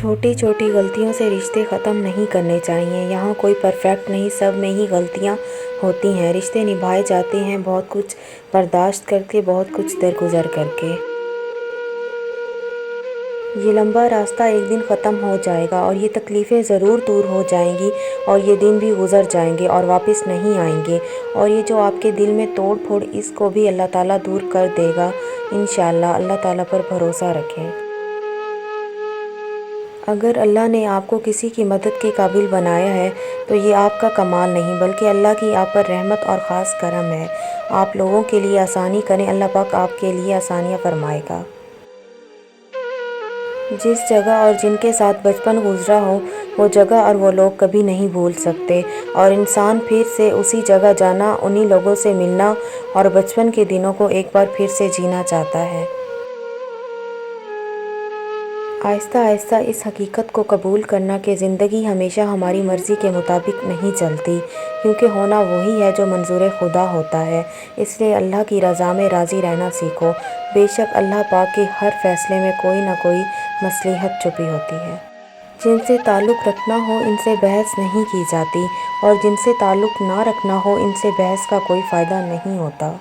چھوٹی چھوٹی غلطیوں سے رشتے ختم نہیں کرنے چاہیے۔ یہاں کوئی پرفیکٹ نہیں، سب میں ہی غلطیاں ہوتی ہیں۔ رشتے نبھائے جاتے ہیں بہت کچھ برداشت کر کے، بہت کچھ درگزر کر کے۔ یہ لمبا راستہ ایک دن ختم ہو جائے گا اور یہ تکلیفیں ضرور دور ہو جائیں گی، اور یہ دن بھی گزر جائیں گے اور واپس نہیں آئیں گے، اور یہ جو آپ کے دل میں توڑ پھوڑ، اس کو بھی اللہ تعالیٰ دور کر دے گا انشاءاللہ۔ اللہ تعالیٰ پر بھروسہ رکھیں۔ اگر اللہ نے آپ کو کسی کی مدد کے قابل بنایا ہے تو یہ آپ کا کمال نہیں، بلکہ اللہ کی آپ پر رحمت اور خاص کرم ہے۔ آپ لوگوں کے لیے آسانی کریں، اللہ پاک آپ کے لیے آسانیاں فرمائے گا۔ جس جگہ اور جن کے ساتھ بچپن گزرا ہو، وہ جگہ اور وہ لوگ کبھی نہیں بھول سکتے، اور انسان پھر سے اسی جگہ جانا، انہی لوگوں سے ملنا اور بچپن کے دنوں کو ایک بار پھر سے جینا چاہتا ہے۔ آہستہ آہستہ اس حقیقت کو قبول کرنا کہ زندگی ہمیشہ ہماری مرضی کے مطابق نہیں چلتی، کیونکہ ہونا وہی ہے جو منظور خدا ہوتا ہے۔ اس لیے اللہ کی رضا میں راضی رہنا سیکھو۔ بے شک اللہ پاک کے ہر فیصلے میں کوئی نہ کوئی مصلحت چھپی ہوتی ہے۔ جن سے تعلق رکھنا ہو ان سے بحث نہیں کی جاتی، اور جن سے تعلق نہ رکھنا ہو ان سے بحث کا کوئی فائدہ نہیں ہوتا۔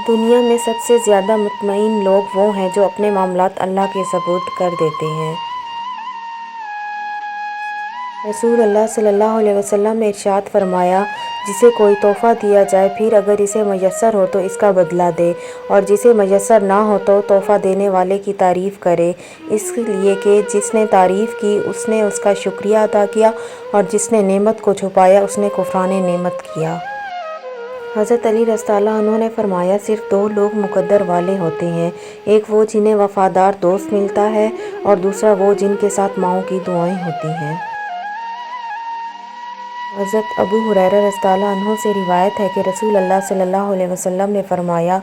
دنیا میں سب سے زیادہ مطمئن لوگ وہ ہیں جو اپنے معاملات اللہ کے سپرد کر دیتے ہیں۔ رسول اللہ صلی اللہ علیہ وسلم نے ارشاد فرمایا، جسے کوئی تحفہ دیا جائے، پھر اگر اسے میسر ہو تو اس کا بدلہ دے، اور جسے میسر نہ ہو تو تحفہ دینے والے کی تعریف کرے، اس لیے کہ جس نے تعریف کی اس نے اس کا شکریہ ادا کیا، اور جس نے نعمت کو چھپایا اس نے کفران نعمت کیا۔ حضرت علی رضی اللہ عنہ نے فرمایا، صرف دو لوگ مقدر والے ہوتے ہیں، ایک وہ جنہیں وفادار دوست ملتا ہے، اور دوسرا وہ جن کے ساتھ ماؤں کی دعائیں ہوتی ہیں۔ حضرت ابو ہریرہ رضی اللہ عنہ سے روایت ہے کہ رسول اللہ صلی اللہ علیہ وسلم نے فرمایا،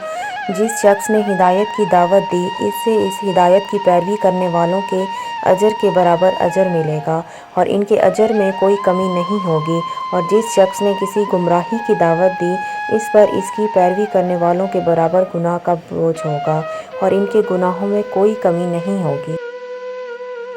جس شخص نے ہدایت کی دعوت دی، اس سے اس ہدایت کی پیروی کرنے والوں کے اجر کے برابر اجر ملے گا، اور ان کے اجر میں کوئی کمی نہیں ہوگی، اور جس شخص نے کسی گمراہی کی دعوت دی، اس پر اس کی پیروی کرنے والوں کے برابر گناہ کا بوجھ ہوگا، اور ان کے گناہوں میں کوئی کمی نہیں ہوگی۔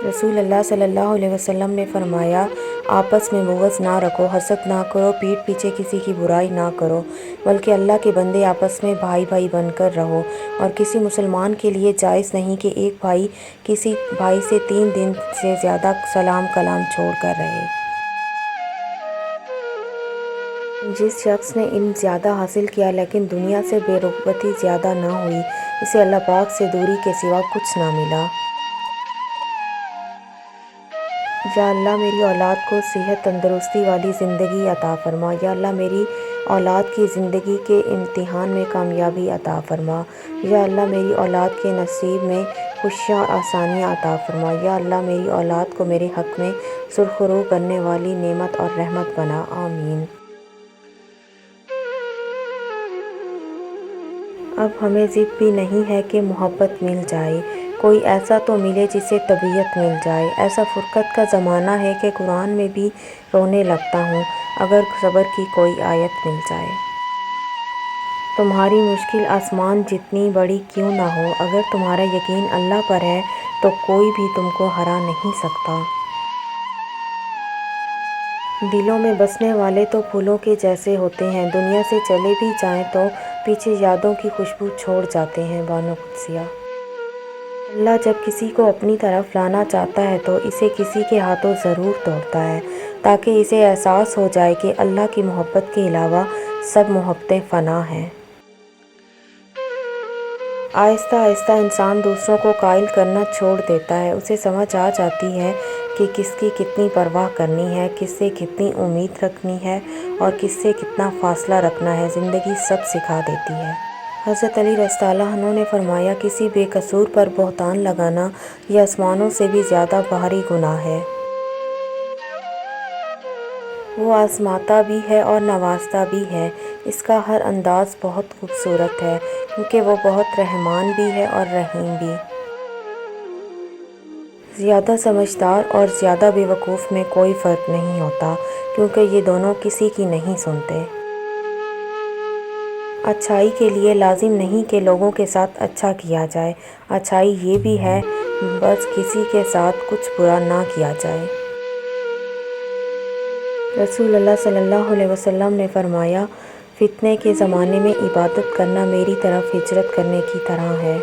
رسول اللہ صلی اللہ علیہ وسلم نے فرمایا، آپس میں بغض نہ رکھو، حسد نہ کرو، پیٹھ پیچھے کسی کی برائی نہ کرو، بلکہ اللہ کے بندے آپس میں بھائی بھائی بن کر رہو، اور کسی مسلمان کے لیے جائز نہیں کہ ایک بھائی کسی بھائی سے 3 دن سے زیادہ سلام کلام چھوڑ کر رہے۔ جس شخص نے علم زیادہ حاصل کیا لیکن دنیا سے بے رغبتی زیادہ نہ ہوئی، اسے اللہ پاک سے دوری کے سوا کچھ نہ ملا۔ یا اللہ میری اولاد کو صحت تندرستی والی زندگی عطا فرما۔ یا اللہ میری اولاد کی زندگی کے امتحان میں کامیابی عطا فرما۔ یا اللہ میری اولاد کے نصیب میں خوشیاں اور آسانیاں عطا فرما۔ یا اللہ میری اولاد کو میرے حق میں سرخرو کرنے والی نعمت اور رحمت بنا، آمین۔ اب ہمیں ضد بھی نہیں ہے کہ محبت مل جائے، کوئی ایسا تو ملے جس سے طبیعت مل جائے۔ ایسا فرقت کا زمانہ ہے کہ قرآن میں بھی رونے لگتا ہوں، اگر صبر کی کوئی آیت مل جائے۔ تمہاری مشکل آسمان جتنی بڑی کیوں نہ ہو، اگر تمہارا یقین اللہ پر ہے تو کوئی بھی تم کو ہرا نہیں سکتا۔ دلوں میں بسنے والے تو پھولوں کے جیسے ہوتے ہیں، دنیا سے چلے بھی جائیں تو پیچھے یادوں کی خوشبو چھوڑ جاتے ہیں، بانو قدسیہ۔ اللہ جب کسی کو اپنی طرف لانا چاہتا ہے تو اسے کسی کے ہاتھوں ضرور توڑتا ہے، تاکہ اسے احساس ہو جائے کہ اللہ کی محبت کے علاوہ سب محبتیں فنا ہیں۔ آہستہ آہستہ انسان دوسروں کو قائل کرنا چھوڑ دیتا ہے، اسے سمجھ آ جاتی ہے کہ کس کی کتنی پرواہ کرنی ہے، کس سے کتنی امید رکھنی ہے، اور کس سے کتنا فاصلہ رکھنا ہے، زندگی سب سکھا دیتی ہے۔ حضرت علی رضی اللہ عنہ نے فرمایا، کسی بے قصور پر بہتان لگانا یہ آسمانوں سے بھی زیادہ بھاری گناہ ہے۔ وہ آزماتا بھی ہے اور نوازتا بھی ہے، اس کا ہر انداز بہت خوبصورت ہے، کیونکہ وہ بہت رحمان بھی ہے اور رحیم بھی۔ زیادہ سمجھدار اور زیادہ بے وقوف میں کوئی فرق نہیں ہوتا، کیونکہ یہ دونوں کسی کی نہیں سنتے۔ اچھائی کے لیے لازم نہیں کہ لوگوں کے ساتھ اچھا کیا جائے، اچھائی یہ بھی ہے بس کسی کے ساتھ کچھ برا نہ کیا جائے۔ رسول اللہ صلی اللہ علیہ وسلم نے فرمایا، فتنے کے زمانے میں عبادت کرنا میری طرف ہجرت کرنے کی طرح ہے۔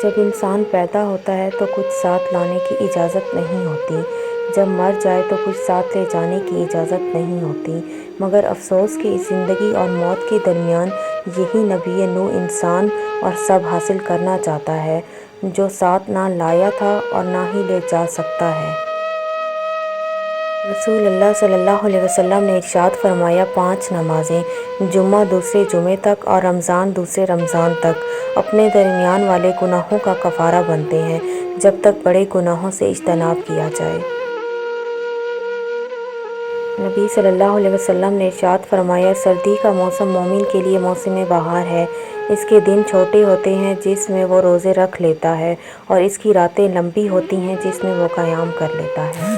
جب انسان پیدا ہوتا ہے تو کچھ ساتھ لانے کی اجازت نہیں ہوتی، جب مر جائے تو کچھ ساتھ لے جانے کی اجازت نہیں ہوتی، مگر افسوس کہ اس زندگی اور موت کے درمیان یہی نبی نوح انسان اور سب حاصل کرنا چاہتا ہے جو ساتھ نہ لایا تھا اور نہ ہی لے جا سکتا ہے۔ رسول اللہ صلی اللہ علیہ وسلم نے ارشاد فرمایا، 5 نمازیں جمعہ دوسرے جمعے تک اور رمضان دوسرے رمضان تک اپنے درمیان والے گناہوں کا کفارہ بنتے ہیں جب تک بڑے گناہوں سے اجتناب کیا جائے۔ نبی صلی اللہ علیہ وسلم نے ارشاد فرمایا، سردی کا موسم مومن کے لیے موسم بہار ہے، اس کے دن چھوٹے ہوتے ہیں جس میں وہ روزے رکھ لیتا ہے اور اس کی راتیں لمبی ہوتی ہیں جس میں وہ قیام کر لیتا ہے۔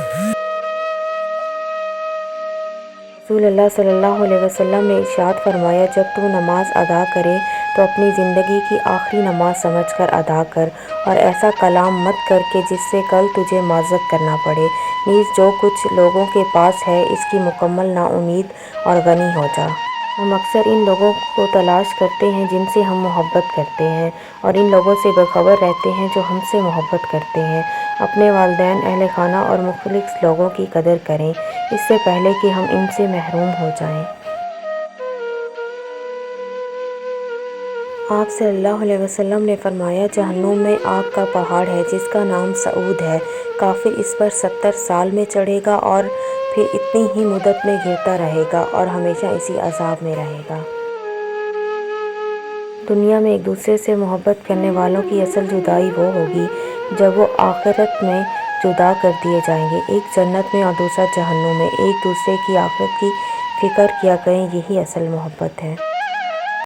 رسول اللہ صلی اللہ علیہ وسلم نے ارشاد فرمایا، جب تو نماز ادا کرے تو اپنی زندگی کی آخری نماز سمجھ کر ادا کر اور ایسا کلام مت کر کہ جس سے کل تجھے معذرت کرنا پڑے، نیز جو کچھ لوگوں کے پاس ہے اس کی مکمل نا امید اور غنی ہو جا۔ ہم اکثر ان لوگوں کو تلاش کرتے ہیں جن سے ہم محبت کرتے ہیں اور ان لوگوں سے بےخبر رہتے ہیں جو ہم سے محبت کرتے ہیں۔ اپنے والدین، اہل خانہ اور مخلص لوگوں کی قدر کریں اس سے پہلے کہ ہم ان سے محروم ہو جائیں۔ آپ صلی اللہ علیہ وسلم نے فرمایا، جہنم میں آگ کا پہاڑ ہے جس کا نام سعود ہے، کافر اس پر 70 سال میں چڑھے گا اور پھر اتنی ہی مدت میں گرتا رہے گا اور ہمیشہ اسی عذاب میں رہے گا۔ دنیا میں ایک دوسرے سے محبت کرنے والوں کی اصل جدائی وہ ہوگی جب وہ آخرت میں جدا کر دیے جائیں گے، ایک جنت میں اور دوسرا جہنم میں۔ ایک دوسرے کی آخرت کی فکر کیا کریں، یہی اصل محبت ہے۔